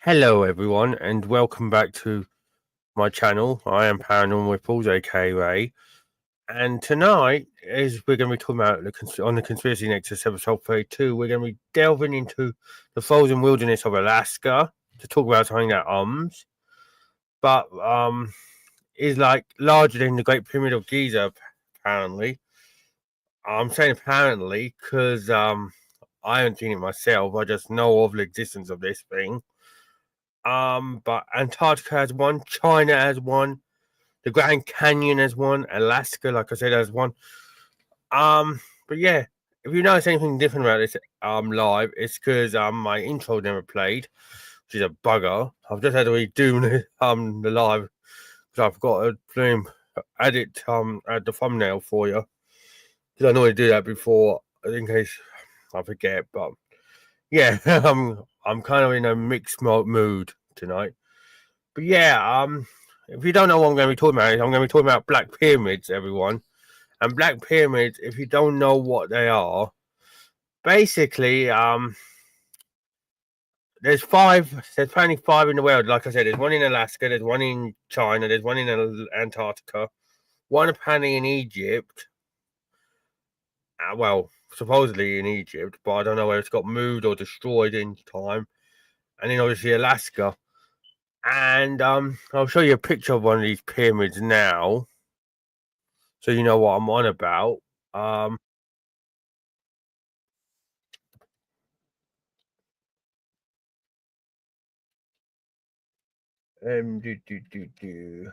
Hello, everyone, and welcome back to my channel. I am Paranormal Ripples, aka Ray, and tonight we're going to be talking about on the Conspiracy Nexus episode 32. We're going to be delving into the frozen wilderness of Alaska to talk about something that but is like larger than the Great Pyramid of Giza. Apparently, I'm saying apparently because I haven't seen it myself. I just know of the existence of this thing. But Antarctica has one, China has one, the Grand Canyon has one, Alaska, like I said, has one. But yeah, if you notice anything different about this live, it's because my intro never played, which is a bugger. I've just had to redo the live because I forgot to add the thumbnail for you. Because I normally do that before in case I forget. But yeah, I'm kind of in a mixed mood tonight. But yeah, if you don't know what I'm going to be talking about, I'm going to be talking about Black Pyramids, everyone. And Black Pyramids, if you don't know what they are, basically, there's apparently five in the world. Like I said, there's one in Alaska, there's one in China, there's one in Antarctica, one apparently in Egypt. Well, supposedly in Egypt, but I don't know whether it's got moved or destroyed in time. And then obviously Alaska. And I'll show you a picture of one of these pyramids now, so you know what I'm on about. Do do do do.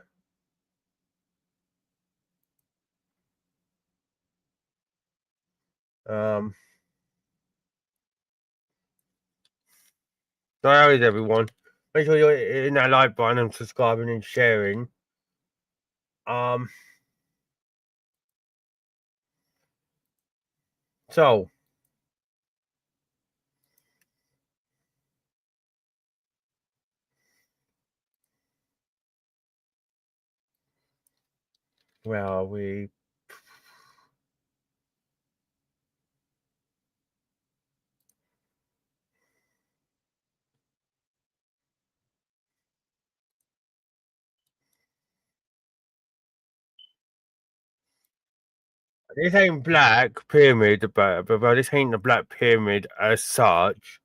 So how is everyone? Make sure you're in that like button and subscribing and sharing. So where are we? This ain't Black Pyramid, but this ain't the Black Pyramid as such.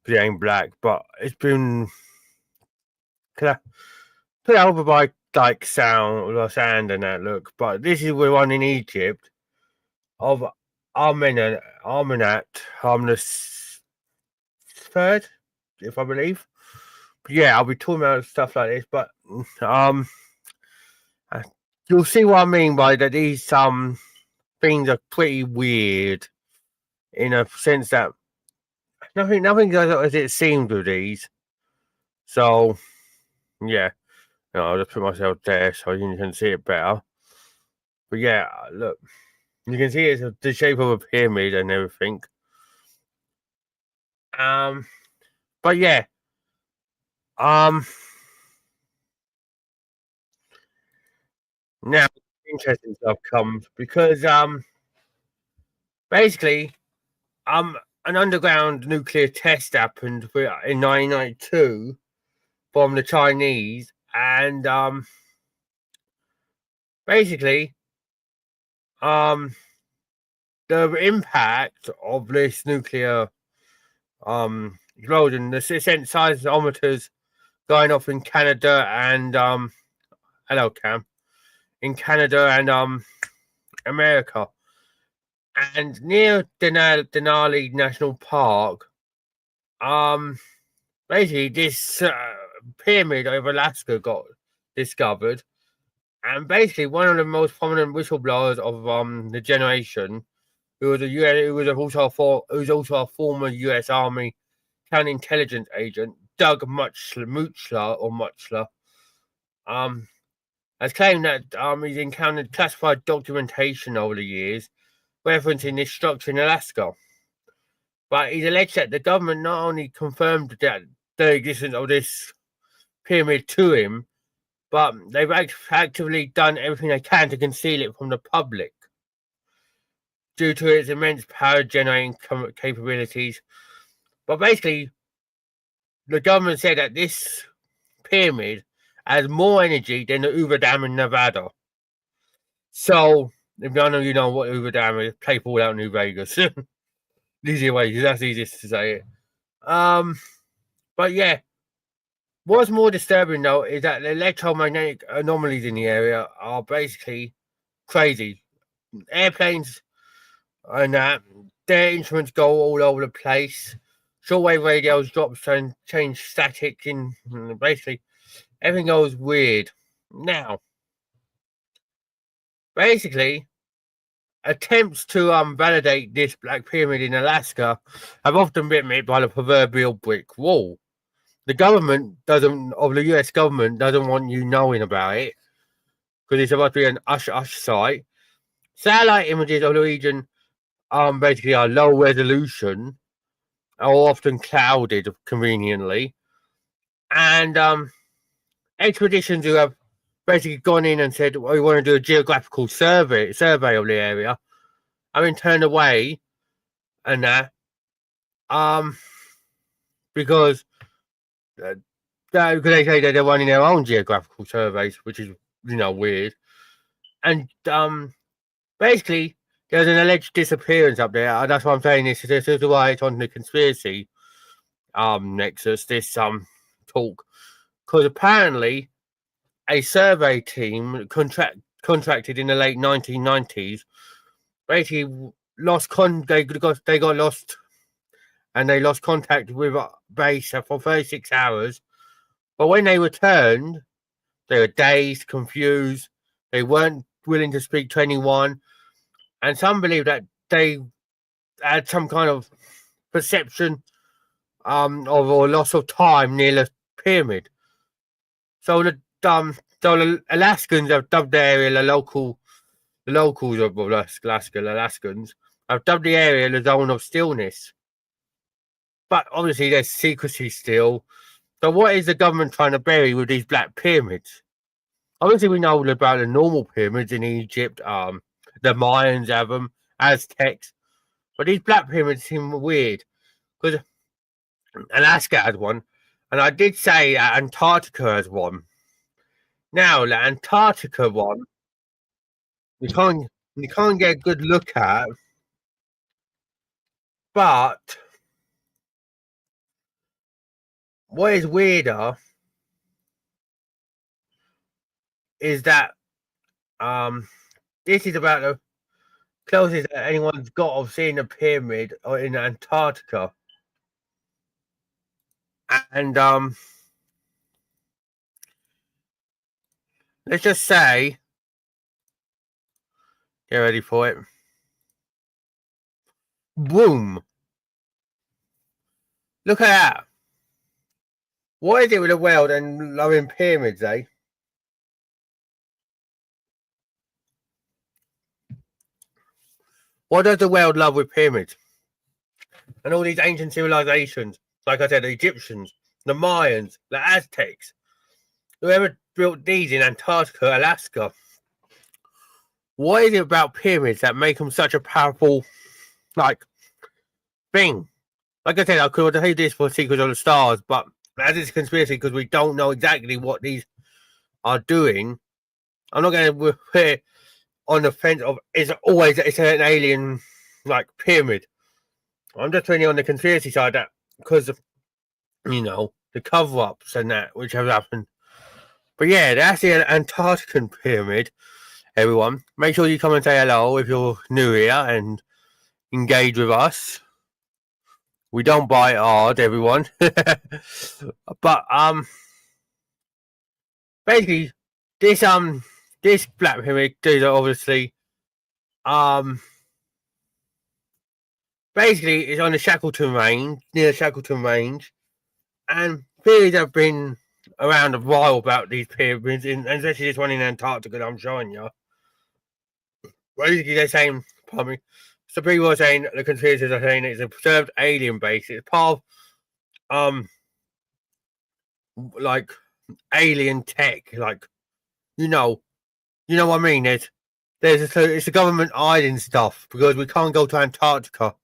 It ain't black, but it's been put over by like sand and that look. But this is the one in Egypt of Armenat, the third, if I believe. But yeah, I'll be talking about stuff like this, but you'll see what I mean by that. These things are pretty weird in a sense that nothing goes as it seemed with these. So yeah, I'll just put myself there so you can see it better. But yeah, look, you can see it's the shape of a pyramid and everything. But yeah, now interesting stuff comes because basically an underground nuclear test happened in 1992 from the Chinese, and basically the impact of this nuclear explosion, the seismometers going off in Canada and hello Cam, in Canada and America, and near Denali National Park, basically this pyramid of Alaska got discovered, and basically one of the most prominent whistleblowers of the generation, who was also a former U.S. Army counterintelligence agent, Doug Muchler, has claimed that he's encountered classified documentation over the years referencing this structure in Alaska. But he's alleged that the government not only confirmed that the existence of this pyramid to him, but they've actively done everything they can to conceal it from the public due to its immense power generating capabilities. But basically, the government said that this pyramid has more energy than the Hoover Dam in Nevada. So, if none of you know what Hoover Dam is, play Fallout New Vegas. Easy way, that's easiest to say it. But yeah, what's more disturbing though is that the electromagnetic anomalies in the area are basically crazy. Airplanes and their instruments go all over the place. Shortwave radios drop and change static, and basically everything goes weird. Now, basically, attempts to validate this black pyramid in Alaska have often been met by the proverbial brick wall. The government of the US government doesn't want you knowing about it because it's about to be an hush site. Satellite images of the region basically are low resolution, are often clouded conveniently, and expeditions who have basically gone in and said, well, we want to do a geographical survey of the area, have been turned away and that because they say that they're running their own geographical surveys, which is weird. And basically there's an alleged disappearance up there. That's why I'm saying this is why it's on the conspiracy nexus, this talk, because apparently a survey team contracted in the late 1990s basically they got lost, and they lost contact with base for 36 hours. But when they returned, they were dazed, confused. They weren't willing to speak to anyone, and some believe that they had some kind of perception of or loss of time near the pyramid. So the Alaskans have dubbed the area the locals of Alaska, the Alaskans have dubbed the area the zone of stillness. But obviously there's secrecy still. So what is the government trying to bury with these black pyramids? Obviously we know about the normal pyramids in Egypt. The Mayans have them, Aztecs. But these black pyramids seem weird because Alaska has one, and I did say Antarctica has one. Now the Antarctica one, you can't get a good look at, but what is weirder is that this is about the closest that anyone's got of seeing a pyramid in Antarctica. And let's just say, get ready for it. Boom. Look at that. What is it with the world and loving pyramids, eh? What does the world love with pyramids? And all these ancient civilizations, like I said, the Egyptians, the Mayans, the Aztecs, whoever built these in Antarctica, Alaska. What is it about pyramids that make them such a powerful, thing? Like I said, I could say this for Secrets of the Stars, but as it's a conspiracy because we don't know exactly what these are doing, I'm not going to put on the fence of it's an alien pyramid. I'm just really on the conspiracy side that because of the cover-ups and that which have happened. But yeah, that's the Antarctican pyramid. Everyone, make sure you come and say hello if you're new here and engage with us. We don't bite hard, everyone. But basically, this black pyramid is obviously basically it's on the Shackleton Range, near the Shackleton Range, and theories have been around a while about these pyramids, and especially this one in Antarctica that I'm showing you. Basically, they're saying, pardon me, so people are saying, the conspirators are saying it's a preserved alien base. It's part of, alien tech, you know what I mean? It's the government hiding stuff because we can't go to Antarctica.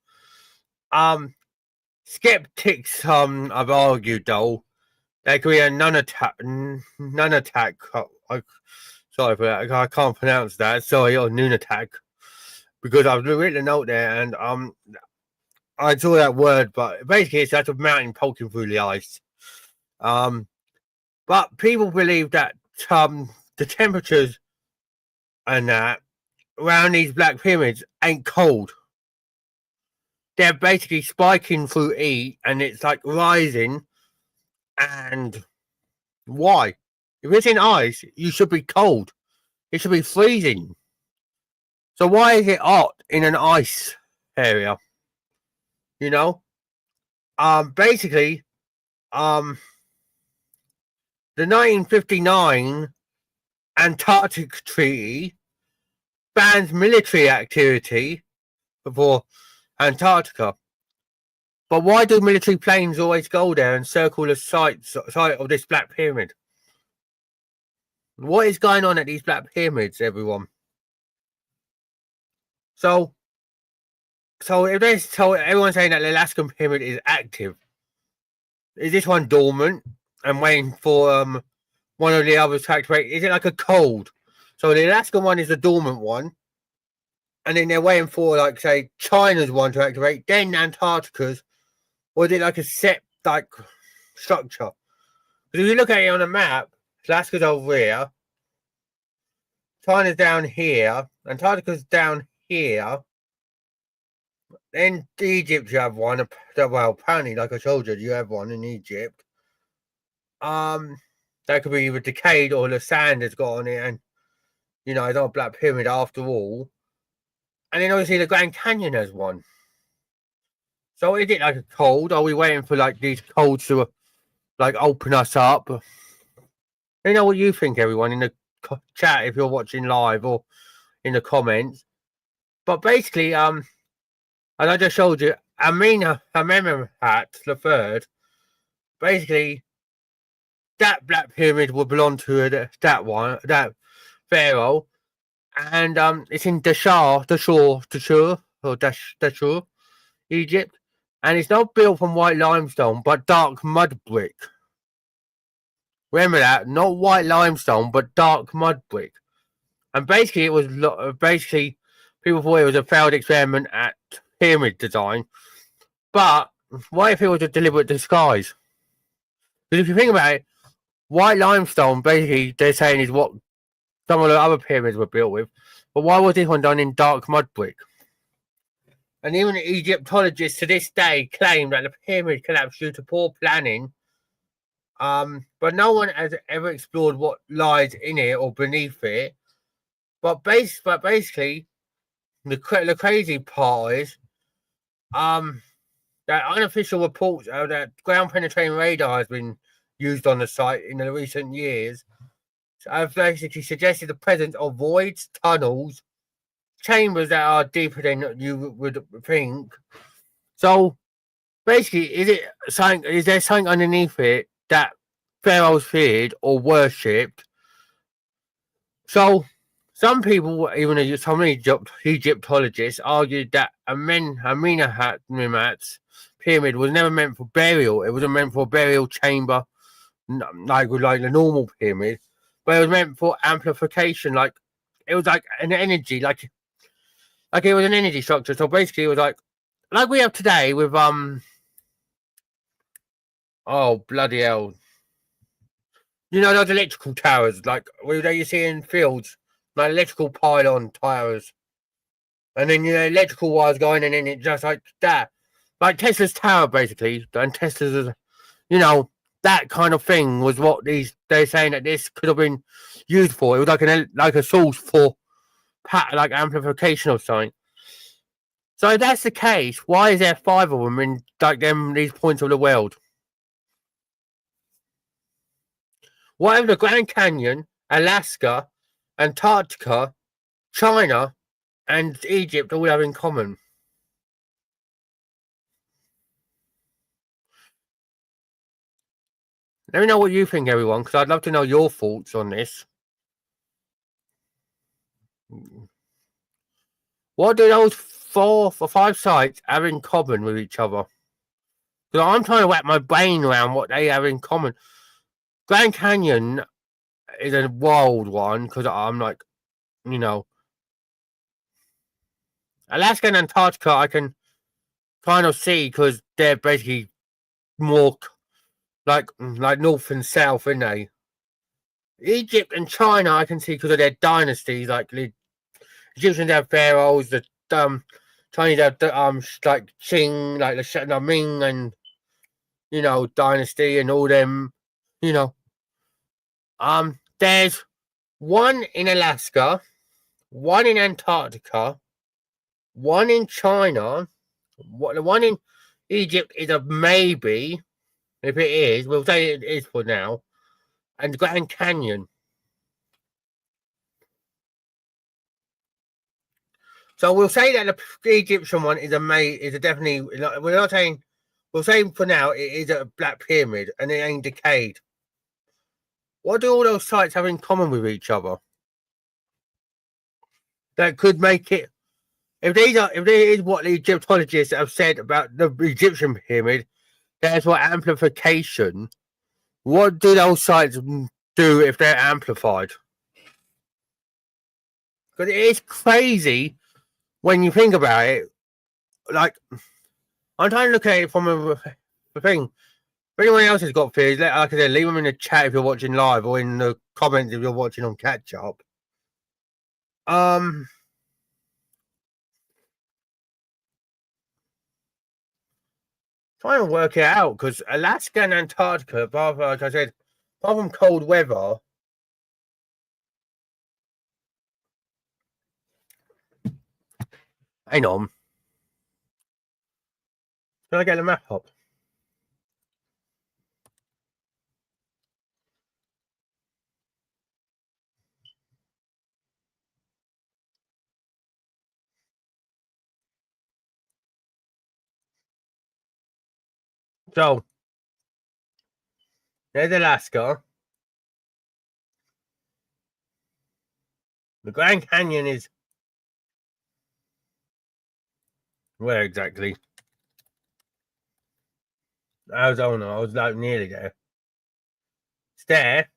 Skeptics have argued though there could be a non-attack. Sorry for that. I can't pronounce that. Sorry, or noon attack, because I've written a note there and I saw that word, but basically it's like a mountain poking through the ice. But people believe that the temperatures and that around these black pyramids ain't cold. They're basically spiking through heat and it's like rising. And why? If it's in ice, you should be cold. It should be freezing. So why is it hot in an ice area? You know? Basically, the 1959 Antarctic Treaty bans military activity for Antarctica. But why do military planes always go there and circle the site of this black pyramid? What is going on at these black pyramids, everyone? So everyone's saying that the Alaskan pyramid is active. Is this one dormant and waiting for one of the others to activate? Is it like a cold? So the Alaskan one is the dormant one, and then they're waiting for, like, say, China's one to activate, then Antarctica's, or is it like a set like structure? Because if you look at it on a map, Alaska's over here, China's down here, Antarctica's down here. In Egypt, you have one. Well, apparently, like I told you, you have one in Egypt. That could be either decayed or the sand has got on it, and it's not a black pyramid after all. And then obviously the Grand Canyon has one. So is it like a cold? Are we waiting for like these colds to like open us up? Let me know what you think, everyone, in the chat if you're watching live or in the comments. But basically, and I just showed you Amenemhat the third. Basically, that black pyramid will belong to that pharaoh, and it's in Dashur, Egypt, and it's not built from white limestone but dark mud brick. Remember that, not white limestone but dark mud brick. And basically, it was people thought it was a failed experiment at pyramid design. But what if it was a deliberate disguise? Because if you think about it, white limestone, basically, they're saying is what some of the other pyramids were built with. But why was this one done in dark mud brick? And even Egyptologists to this day claim that the pyramid collapsed due to poor planning. But no one has ever explored what lies in it or beneath it. But basically, the crazy part is, that unofficial reports that ground penetrating radar has been used on the site in the recent years have basically suggested the presence of voids, tunnels, chambers that are deeper than you would think. So basically, is there something underneath it that pharaohs feared or worshipped? So some people, even some Egyptologists, argued that Amenemhat's pyramid was never meant for burial. It wasn't meant for a burial chamber, like the normal pyramid, but it was meant for amplification. Like it was like an energy, like it was an energy structure. So basically, it was like we have today with oh bloody hell, those electrical towers, like that you see in fields, like electrical pylon towers, and then electrical wires going, and then it just like that, like Tesla's tower basically, and Tesla's, that kind of thing was what they're saying that this could have been used for. It was like a source for like amplification or something. So if that's the case, why is there 5 of them in like these points of the world? What have the Grand Canyon, Alaska, Antarctica, China, and Egypt all have in common? Let me know what you think, everyone, because I'd love to know your thoughts on this. What do those 4 or 5 sites have in common with each other? Because I'm trying to wrap my brain around what they have in common. Grand Canyon is a wild one because I'm like, you know, Alaska and Antarctica I can kind of see because they're basically more like north and south, aren't they? Egypt and China I can see because of their dynasties. Like the Egyptians have pharaohs, the Chinese have like Qing, like the Ming, and dynasty and all them. You know, there's one in Alaska, one in Antarctica, one in China. The one in Egypt is a maybe. If it is, we'll say it is for now. And Grand Canyon. So we'll say that the Egyptian one is a definitely. We're not saying. We'll say for now it is a black pyramid and it ain't decayed. What do all those sites have in common with each other? That could make it. If there is what the Egyptologists have said about the Egyptian pyramid, there's what amplification. What do those sites do if they're amplified? Because it is crazy when you think about it. Like, I'm trying to look at it from a thing. If anyone else has got theories, like I said, leave them in the chat if you're watching live or in the comments if you're watching on catch up. Trying to work it out because Alaska and Antarctica, like I said, apart from cold weather, hang on. Can I get the map up? So, there's Alaska. The Grand Canyon is where exactly? Arizona. I was like nearly there. It's there.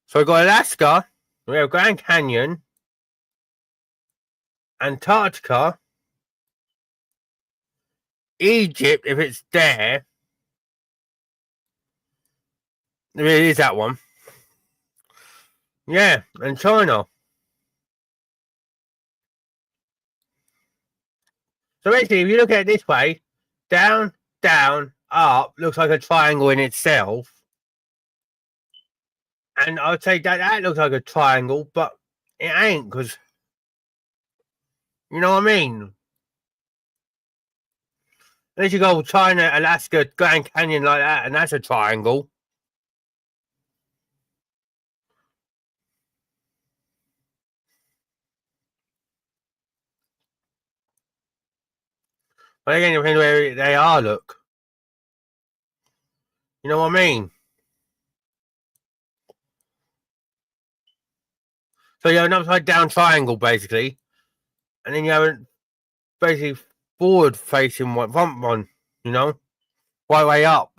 So we've got Alaska, we have Grand Canyon, Antarctica, Egypt, if it's there. It is that one. Yeah, and China. So basically, if you look at it this way, down, down, up, looks like a triangle in itself. And I would say that looks like a triangle, but it ain't, because, you know what I mean? Unless you go China, Alaska, Grand Canyon like that, and that's a triangle. But again, depends where they are, look. You know what I mean? So you have an upside down triangle, basically. And then you have a basically forward facing one, front one, you know? Right way up.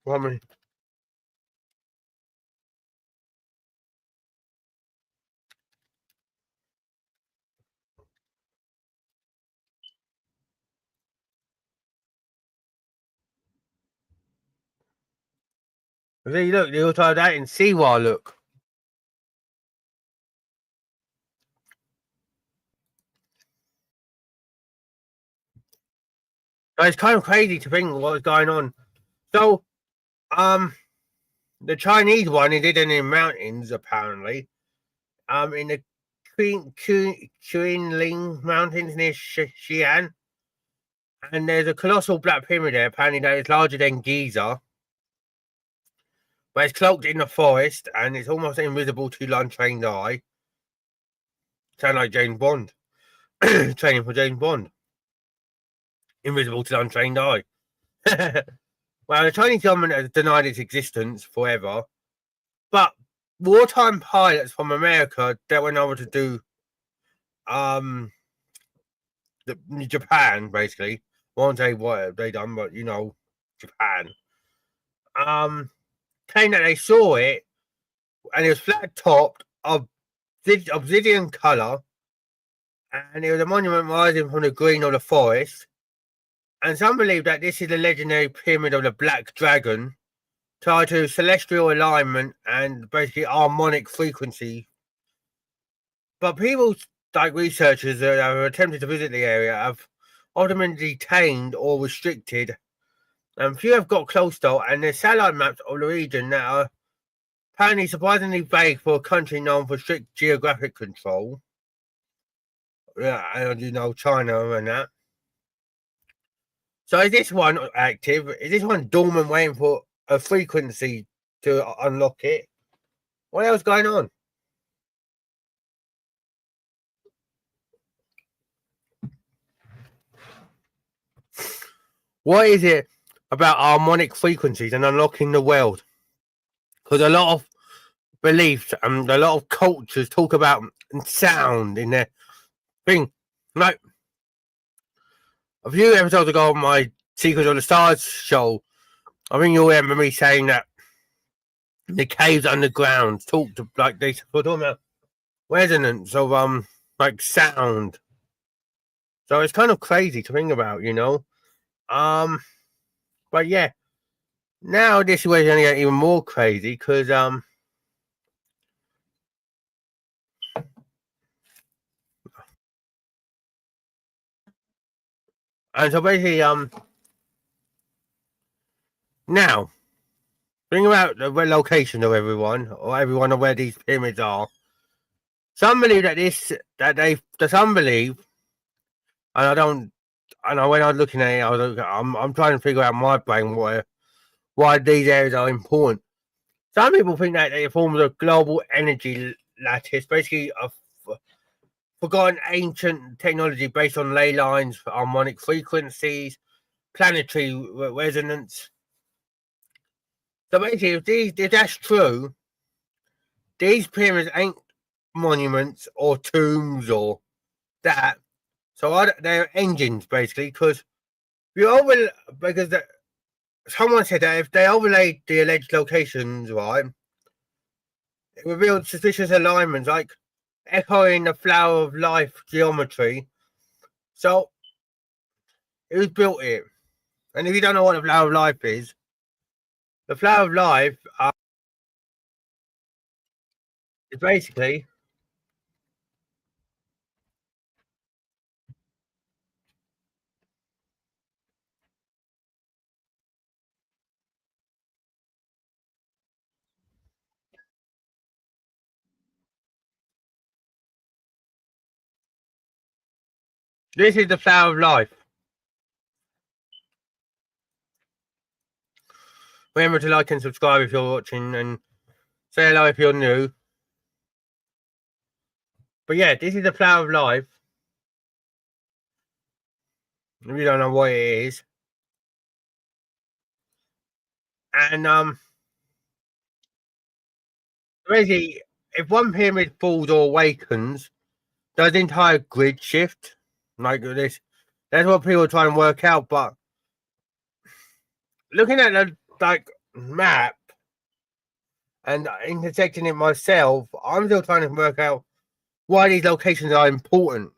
What I mean? See, look, the outside that and see why look. So it's kind of crazy to think what's going on. So, the Chinese one is hidden in mountains, apparently. In the Qinling Mountains near Xi'an. And there's a colossal black pyramid there, apparently that is larger than Giza. But it's cloaked in the forest and it's almost invisible to the untrained eye. Sound like James Bond. Training for James Bond. invisible to the untrained eye. Well, the Chinese government has denied its existence forever, but wartime pilots from America that went over to do Japan, basically. Won't say what they done, but Japan. Claimed that they saw it, and it was flat topped of obsidian color, and it was a monument rising from the green of the forest. And some believe that this is the legendary pyramid of the Black Dragon, tied to celestial alignment and basically harmonic frequency. But people, like researchers that have attempted to visit the area, have often been detained or restricted. And few have got close though, and there's satellite maps of the region that are apparently surprisingly vague for a country known for strict geographic control. Yeah, and China and that. So is this one active? Is this one dormant, waiting for a frequency to unlock it? What else going on? What is it about harmonic frequencies and unlocking the world? Because a lot of beliefs and a lot of cultures talk about sound in their thing. Like a few episodes ago on my Secrets of the Stars show, I think you'll remember me saying that the caves underground talked to, like, they were talking about resonance of like sound. So it's kind of crazy to think about, But yeah, now this way is going to get even more crazy because and so basically now think about the location of everyone of where these pyramids are. Some believe some believe, and I don't. And when I was looking at it, I'm trying to figure out my brain why these areas are important. Some people think that they form a global energy lattice, basically a forgotten ancient technology based on ley lines, harmonic frequencies, planetary resonance. So basically, if that's true, these pyramids ain't monuments or tombs or that. So they're engines, basically, because someone said that if they overlaid the alleged locations, right, it revealed suspicious alignments, like echoing the flower of life geometry. So, who's built it? And if you don't know what the flower of life is, the flower of life is basically this is the flower of life. Remember to like and subscribe if you're watching, and say hello if you're new. But yeah, this is the flower of life. If you don't know what it is. And basically, if one pyramid falls or awakens, does the entire grid shift? Like this. That's what people try and work out, but looking at the map and intersecting it myself, I'm still trying to work out why these locations are important.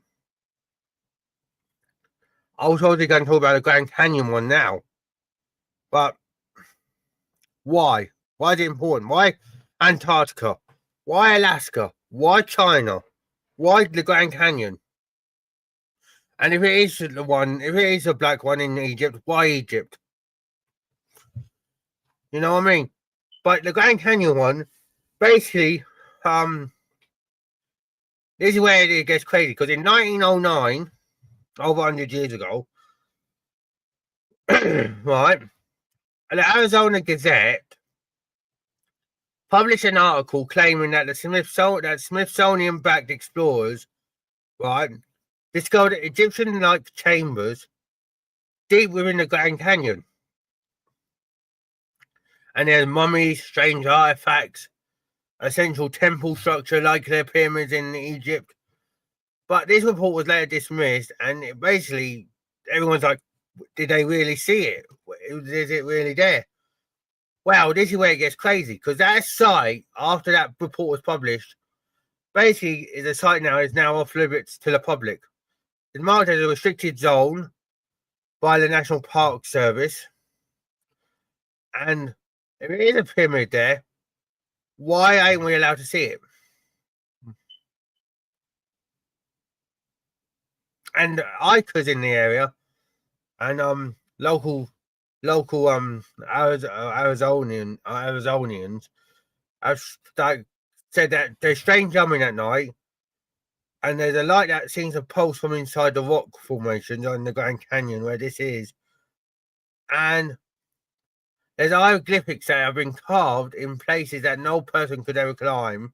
I was already going to talk about the Grand Canyon one now, but why? Why is it important? Why Antarctica? Why Alaska? Why China? Why the Grand Canyon? And if it is a black one in Egypt, why Egypt? You know what I mean? But the Grand Canyon one, basically, this is where it gets crazy, because in 1909, over 100 years ago, right, the Arizona Gazette published an article claiming that the Smithsonian-backed explorers, right, discovered Egyptian-like chambers deep within the Grand Canyon. And there's mummies, strange artifacts, a central temple structure like their pyramids in Egypt. But this report was later dismissed, and basically everyone's like, did they really see it? Is it really there? Well, this is where it gets crazy, because that site, after that report was published, basically the site now is now off limits to the public. It's marked as a restricted zone by the National Park Service. And if it is a pyramid there, why ain't we allowed to see it? And Ika's in the area, and local Arizonians have said that there's strange humming at night, and there's a light that seems to pulse from inside the rock formations on the Grand Canyon where this is, and there's hieroglyphics that have been carved in places that no person could ever climb.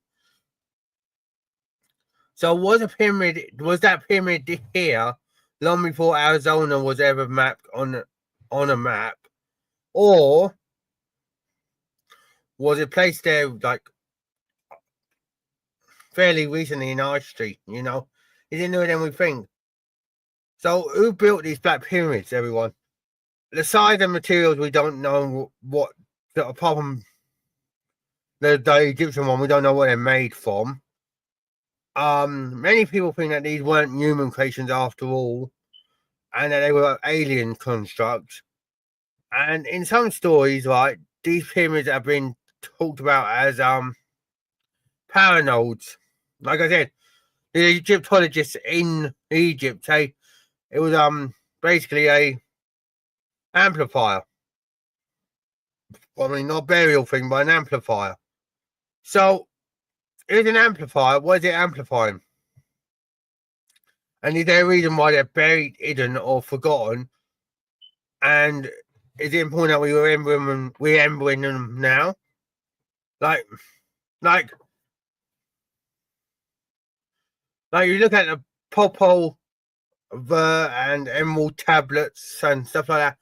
So was that pyramid here long before Arizona was ever mapped on a map, or was it placed there like fairly recently in our history? You know, is it newer than we think? So who built these black pyramids, everyone? The size and materials we don't know what, apart from the Egyptian one, we don't know what they're made from. Many people think that these weren't human creations after all, and that they were alien constructs. And in some stories, right, these pyramids have been talked about as paranoids. Like I said, the Egyptologists in Egypt say it was basically a amplifier. I mean, not burial thing, but an amplifier. So it's an amplifier. What is it amplifying? And is there a reason why they're buried, hidden, or forgotten? And is it important that we're remembering them now? Like you look at the Popol Vuh and Emerald tablets and stuff like that.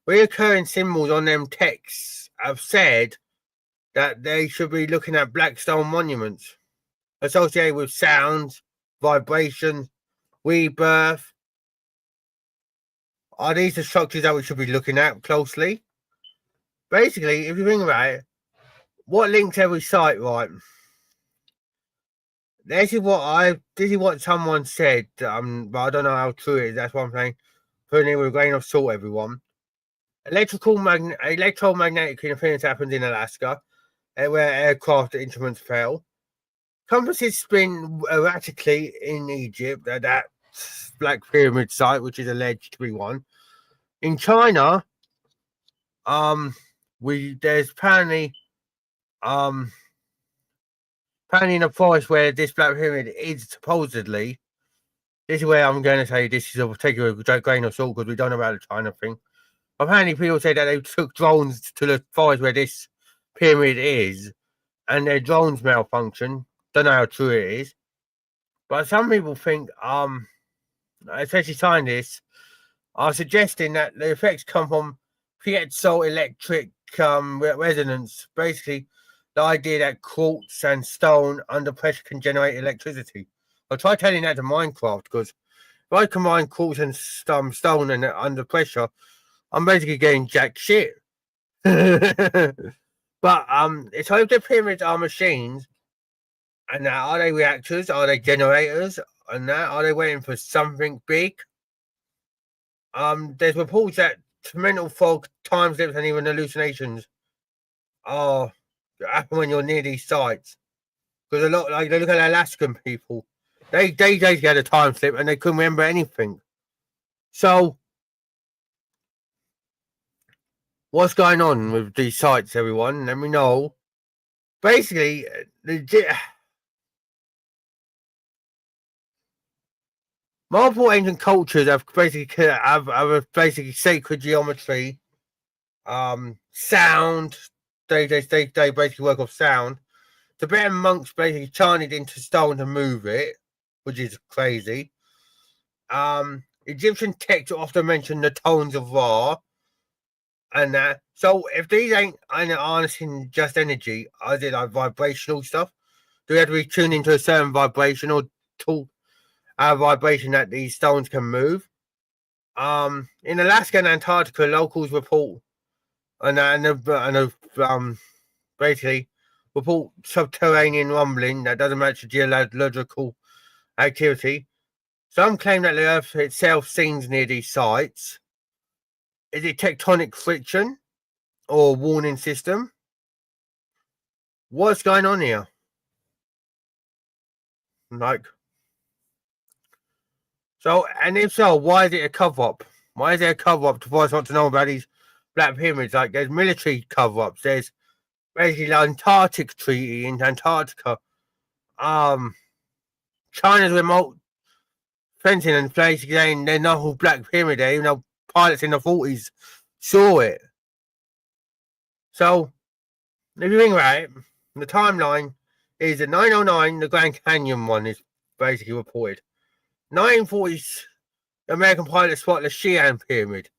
Reoccurring symbols on them texts have said that they should be looking at black stone monuments associated with sounds, vibrations, rebirth. Are these the structures that we should be looking at closely? Basically, if you think about it, what links every site, right? This is what someone said, but I don't know how true it is. That's what I'm saying. Putting it with a grain of salt, everyone. Electromagnetic interference happens in Alaska, where aircraft instruments fail. Compasses spin erratically in Egypt at that Black Pyramid site, which is alleged to be one. In China, there's apparently in a forest where this Black Pyramid is supposedly. This is where I'm going to say this is take a grain of salt because we don't know about the China thing. Apparently, people say that they took drones to the forest where this pyramid is, and their drones malfunction. Don't know how true it is, but some people think, especially scientists, are suggesting that the effects come from piezoelectric resonance. Basically, the idea that quartz and stone under pressure can generate electricity. I'll try telling that to Minecraft because if I combine quartz and stone and under pressure, I'm basically getting jack shit. But it's if the pyramids are machines, and now are they reactors? Are they generators? And now are they waiting for something big? There's reports that mental fog, time slips, and even hallucinations happen when you're near these sites. Because a lot, like they look at Alaskan people, they had a time slip and they couldn't remember anything. So what's going on with these sites, everyone? Let me know. Basically, multiple ancient cultures have basically sacred geometry, sound. They basically work off sound. Tibetan monks basically chanted into stone to move it, which is crazy. Egyptian texts often mention the tones of Ra and that. So if these ain't harnessing just energy, are they like vibrational stuff? Do we have to be tuned into a certain vibration or talk vibration that these stones can move? In Alaska and Antarctica, locals report basically report subterranean rumbling that doesn't match the geological activity. Some claim that the Earth itself sinks near these sites. Is it tectonic friction or warning system? What's going on here? And if so, why is it a cover-up? Why is there a cover-up to force us not to know about these black pyramids? Like, there's military cover-ups. There's basically the Antarctic Treaty in Antarctica. China's remote fencing and place saying there's no black pyramid there, even though pilots in the 40s saw it. So, if you think about it, the timeline is at 909, the Grand Canyon one is basically reported. 1940s, American pilots spot the Xi'an Pyramid.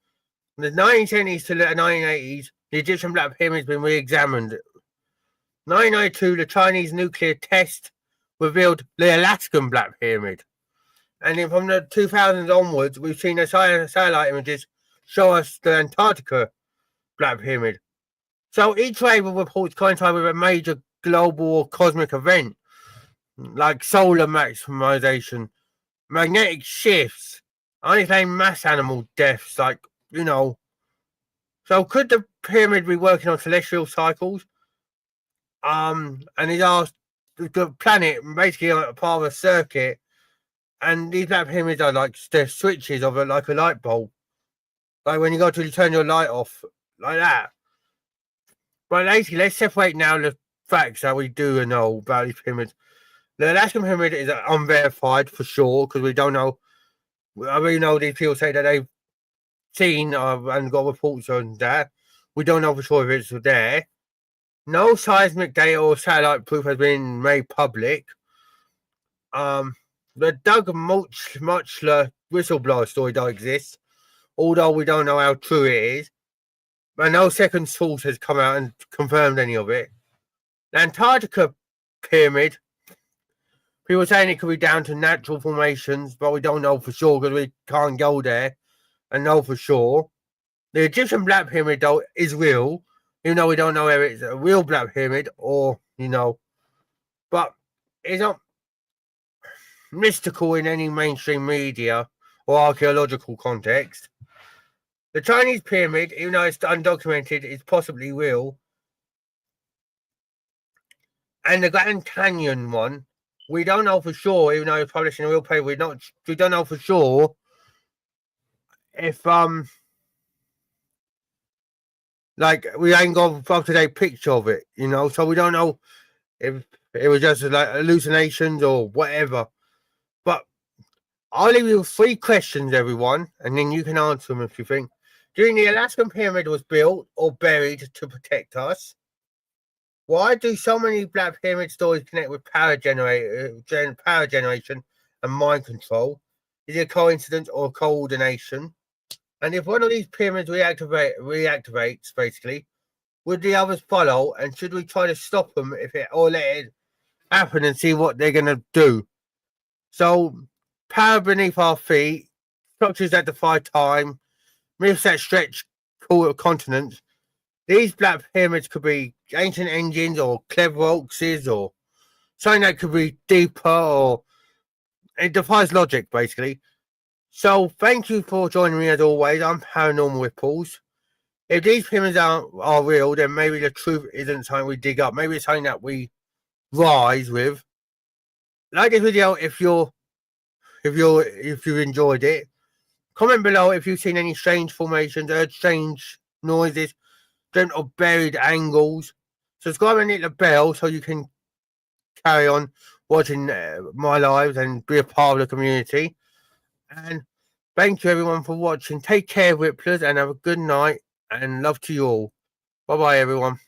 In the 1970s to the 1980s, the Egyptian Black Pyramid has been re-examined. 1992, the Chinese nuclear test revealed the Alaskan Black Pyramid. And then from the 2000s onwards, we've seen the satellite images show us the Antarctica Black Pyramid. So each wave of reports coincide with a major global or cosmic event, like solar maximization, magnetic shifts, unexplained mass animal deaths, like, you know. So could the pyramid be working on celestial cycles? And these are the planet basically a part of a circuit, and these black pyramids are like the switches of like a light bulb, like when you go to turn your light off, like that. But basically, let's separate now the facts that we do know about these pyramids. The Alaskan pyramid is unverified for sure, because we don't know. I really know these people say that they've seen and got reports on that. We don't know for sure if it's there. No seismic data or satellite proof has been made public. The Doug Muchler whistleblower story does exist, although we don't know how true it is. But no second source has come out and confirmed any of it. The Antarctica pyramid, people are saying it could be down to natural formations, but we don't know for sure because we can't go there and know for sure. The Egyptian Black Pyramid, though, is real, even though we don't know whether it's a real Black Pyramid or, but it's not mystical in any mainstream media or archaeological context. The Chinese pyramid, even though it's undocumented, is possibly real. And the Grand Canyon one, we don't know for sure, even though it's published in a real paper, we don't know for sure if we ain't got up-to-date picture of it, so we don't know if it was just like hallucinations or whatever. But I'll leave you with 3 questions, everyone, and then you can answer them if you think. Do you think the Alaskan pyramid was built or buried to protect us? Why do so many Black Pyramid stories connect with power generation and mind control? Is it a coincidence or coordination? And if one of these pyramids reactivates, basically, would the others follow? And should we try to stop them or let it happen and see what they're going to do? So, power beneath our feet, structures that defy time, myths that stretch continents. These Black Pyramids could be ancient engines or clever hoaxes or something that could be deeper, or it defies logic, basically. So, thank you for joining me as always. I'm Paranormal with Pauls. If these pyramids are real, then maybe the truth isn't something we dig up. Maybe it's something that we rise with. Like this video if you've enjoyed it. Comment below if you've seen any strange formations, heard strange noises, dreamt of buried angles. Subscribe and hit the bell so you can carry on watching my lives and be a part of the community. And thank you everyone for watching. Take care, Ripplers, and have a good night, and love to you all. Bye bye everyone.